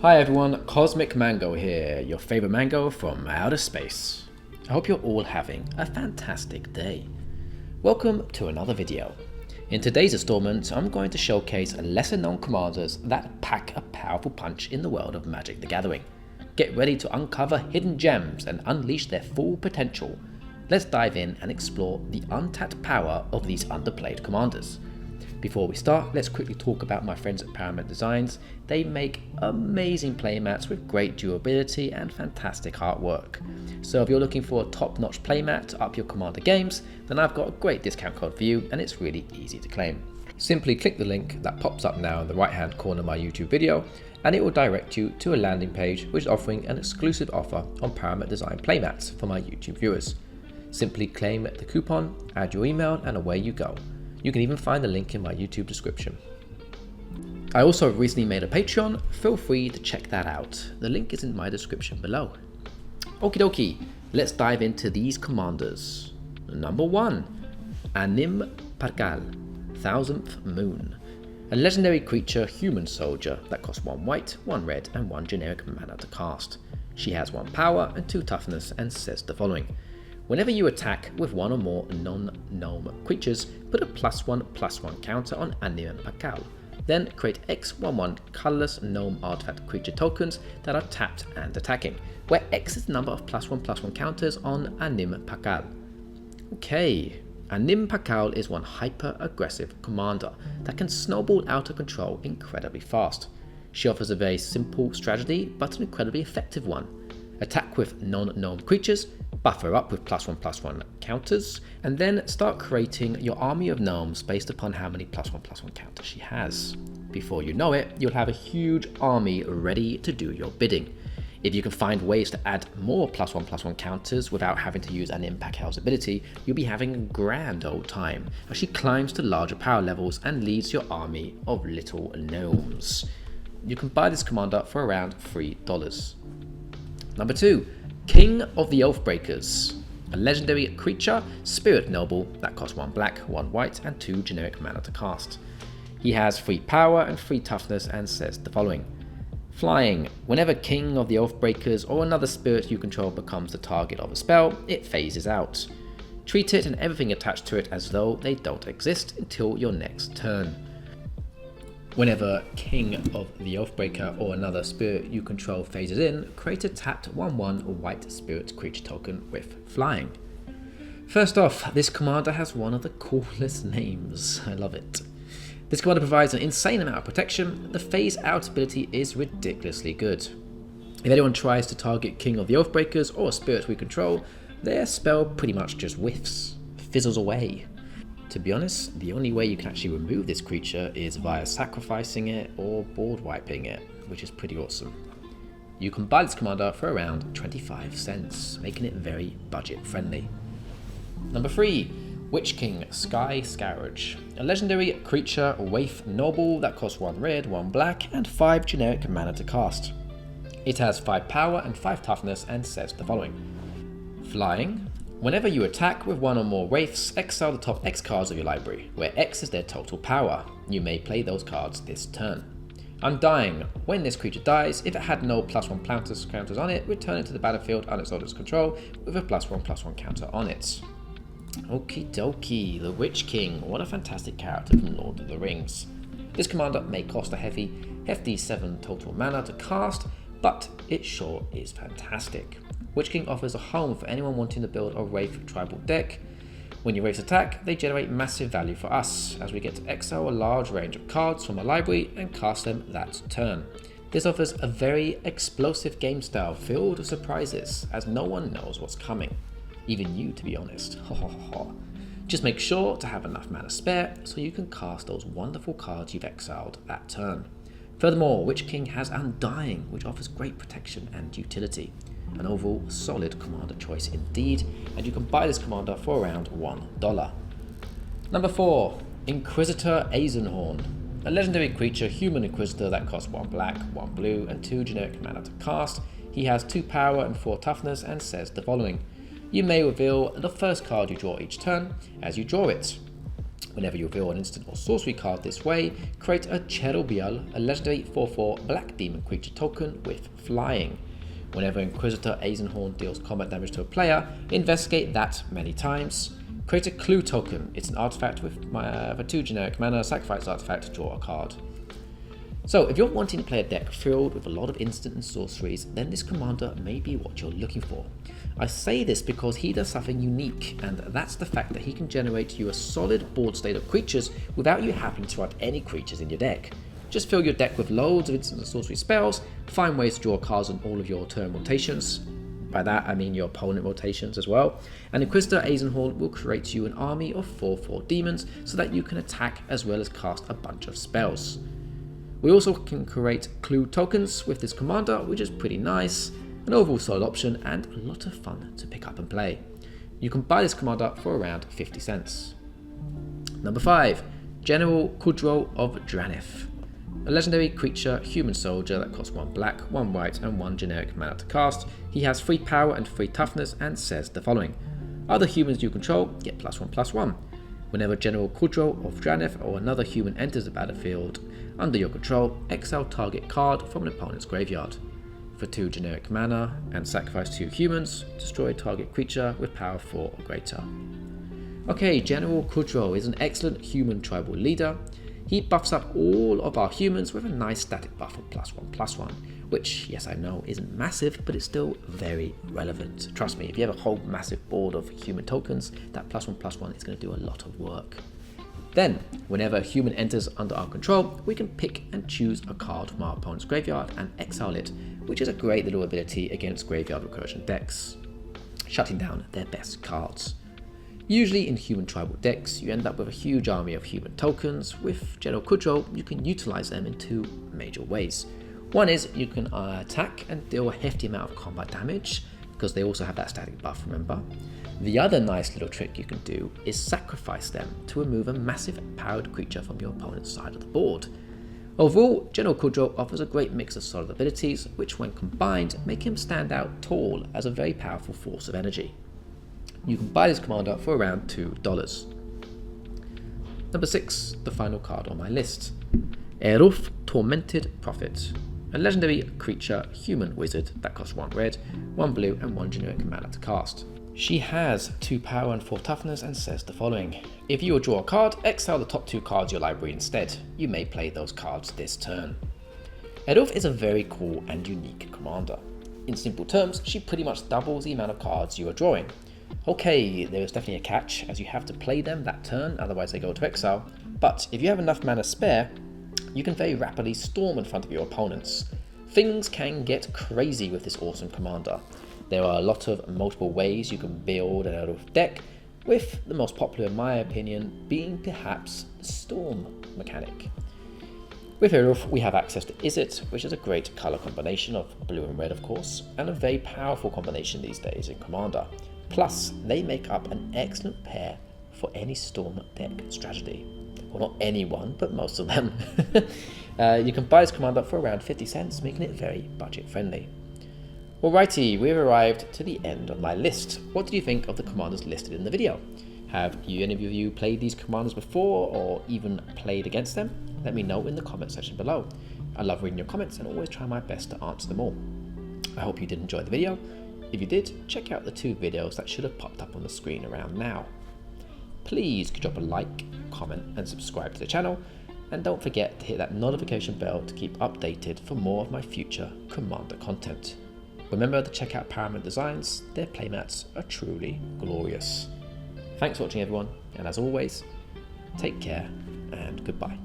Hi everyone, Cosmic Mango here, your favorite mango from outer space. I hope you're all having a fantastic day. Welcome to another video. In today's installment, I'm going to showcase lesser known commanders that pack a powerful punch in the world of Magic the Gathering. Get ready to uncover hidden gems and unleash their full potential. Let's dive in and explore the untapped power of these underplayed commanders. Before we start, let's quickly talk about my friends at Paramount Designs. They make amazing playmats with great durability and fantastic artwork. So if you're looking for a top-notch playmat to up your Commander games, then I've got a great discount code for you and it's really easy to claim. Simply click the link that pops up now in the right hand corner of my YouTube video and it will direct you to a landing page which is offering an exclusive offer on Paramount Design playmats for my YouTube viewers. Simply claim the coupon, add your email and away you go. You can even find the link in my YouTube description. I also recently made a Patreon, feel free to check that out. The link is in my description below. Okie dokie, let's dive into these commanders. Number 1, Anim Pakal, Thousandth Moon. A legendary creature human soldier that costs 1 white, 1 red and 1 generic mana to cast. She has 1 power and 2 toughness and says the following. Whenever you attack with 1 or more non-gnome creatures, put a +1/+1 counter on Anim Pakal. Then create X 1/1 colorless gnome artifact creature tokens that are tapped and attacking, where X is the number of +1/+1 counters on Anim Pakal. Okay, Anim Pakal is one hyper-aggressive commander that can snowball out of control incredibly fast. She offers a very simple strategy, but an incredibly effective one. Attack with non-gnome creatures, buff her up with +1/+1 counters, and then start creating your army of gnomes based upon how many +1/+1 counters she has. Before you know it, you'll have a huge army ready to do your bidding. If you can find ways to add more +1/+1 counters without having to use Anim Pakal's ability, you'll be having a grand old time as she climbs to larger power levels and leads your army of little gnomes. You can buy this commander for around $3. Number 2, King of the Oathbreakers. A legendary creature, spirit noble that costs 1 black, 1 white and 2 generic mana to cast. He has 3 power and 3 toughness and says the following. Flying. Whenever King of the Oathbreakers or another spirit you control becomes the target of a spell, it phases out. Treat it and everything attached to it as though they don't exist until your next turn. Whenever King of the Oathbreaker or another spirit you control phases in, create a tapped 1/1 white spirit creature token with flying. First off, this commander has one of the coolest names. I love it. This commander provides an insane amount of protection. The phase out ability is ridiculously good. If anyone tries to target King of the Oathbreakers or a spirit we control, their spell pretty much just whiffs, fizzles away. To be honest, the only way you can actually remove this creature is via sacrificing it or board wiping it, which is pretty awesome. You can buy this commander for around 25 cents, making it very budget friendly. Number 3, Witch King Sky Scourge. A legendary creature waif noble that costs 1 red, 1 black and 5 generic mana to cast. It has 5 power and 5 toughness and says the following. Flying. Whenever you attack with 1 or more waifs, exile the top X cards of your library, where X is their total power. You may play those cards this turn. Undying. When this creature dies, if it had no +1 counters on it, return it to the battlefield under its owner's control with a +1/+1 counter on it. Okie dokie, the Witch King. What a fantastic character from Lord of the Rings. This commander may cost a hefty 7 total mana to cast, but it sure is fantastic. Witch King offers a home for anyone wanting to build a Wraith tribal deck. When your Wraiths attack, they generate massive value for us, as we get to exile a large range of cards from our library and cast them that turn. This offers a very explosive game style filled with surprises, as no one knows what's coming. Even you, to be honest. Just make sure to have enough mana spare, so you can cast those wonderful cards you've exiled that turn. Furthermore, Witch King has Undying, which offers great protection and utility. An overall solid commander choice indeed, and you can buy this commander for around $1. Number 4, Inquisitor Eisenhorn. A legendary creature, human inquisitor that costs 1 black, 1 blue and 2 generic mana to cast. He has 2 power and 4 toughness and says the following. You may reveal the first card you draw each turn as you draw it. Whenever you reveal an instant or sorcery card this way, create a Cherubial, a legendary 4/4 black demon creature token with flying. Whenever Inquisitor Eisenhorn deals combat damage to a player, investigate that many times. Create a Clue token. It's an artifact with for 2 generic mana, sacrifice artifact, draw a card. So if you're wanting to play a deck filled with a lot of instant and sorceries, then this commander may be what you're looking for. I say this because he does something unique, and that's the fact that he can generate you a solid board state of creatures without you having to run any creatures in your deck. Just fill your deck with loads of instant and sorcery spells, find ways to draw cards on all of your turn rotations. By that I mean your opponent rotations as well. And Inquisitor Eisenhorn will create you an army of 4/4 demons so that you can attack as well as cast a bunch of spells. We also can create Clue tokens with this commander, which is pretty nice, an overall solid option and a lot of fun to pick up and play. You can buy this commander for around 50 cents. Number 5, General Kudro of Drannith. A legendary creature human soldier that costs 1 black, 1 white and 1 generic mana to cast. He has 3 power and 3 toughness and says the following. Other humans you control get +1/+1. Whenever General Kudro of Drannith or another human enters the battlefield under your control, exile target card from an opponent's graveyard. For 2 generic mana and sacrifice 2 humans, destroy target creature with power 4 or greater. Okay, General Cudro is an excellent human tribal leader. He buffs up all of our humans with a nice static buff of +1/+1, which, yes I know, isn't massive, but it's still very relevant. Trust me, if you have a whole massive board of human tokens, that +1/+1 is going to do a lot of work. Then, whenever a human enters under our control, we can pick and choose a card from our opponent's graveyard and exile it, which is a great little ability against graveyard recursion decks, shutting down their best cards. Usually in human tribal decks, you end up with a huge army of human tokens. With General Cudro, you can utilize them in 2 major ways. One is you can attack and deal a hefty amount of combat damage, because they also have that static buff, remember. The other nice little trick you can do is sacrifice them to remove a massive powered creature from your opponent's side of the board. Overall, General Cudro offers a great mix of solid abilities, which when combined make him stand out tall as a very powerful force of energy. You can buy this commander for around $2. Number 6, the final card on my list. Eruth, Tormented Prophet. A legendary creature human wizard that costs 1 red, 1 blue and 1 generic mana to cast. She has 2 power and 4 toughness and says the following. If you draw a card, exile the top 2 cards of your library instead. You may play those cards this turn. Eruth is a very cool and unique commander. In simple terms, she pretty much doubles the amount of cards you are drawing. Okay, there is definitely a catch, as you have to play them that turn, otherwise they go to exile, but if you have enough mana spare, you can very rapidly storm in front of your opponents. Things can get crazy with this awesome commander. There are a lot of multiple ways you can build an Eruth deck, with the most popular in my opinion being perhaps the storm mechanic. With Eruth we have access to Izzet, which is a great colour combination of blue and red of course, and a very powerful combination these days in Commander. Plus, they make up an excellent pair for any storm deck strategy. Well, not anyone, but most of them. You can buy this commander for around 50 cents, making it very budget friendly. Alrighty, we've arrived to the end of my list. What did you think of the commanders listed in the video? Have any of you played these commanders before, or even played against them? Let me know in the comment section below. I love reading your comments and always try my best to answer them all. I hope you did enjoy the video. If you did, check out the 2 videos that should have popped up on the screen around now. Please drop a like, comment and subscribe to the channel, and don't forget to hit that notification bell to keep updated for more of my future Commander content. Remember to check out Paramount Designs, their playmats are truly glorious. Thanks for watching everyone, and as always, take care and goodbye.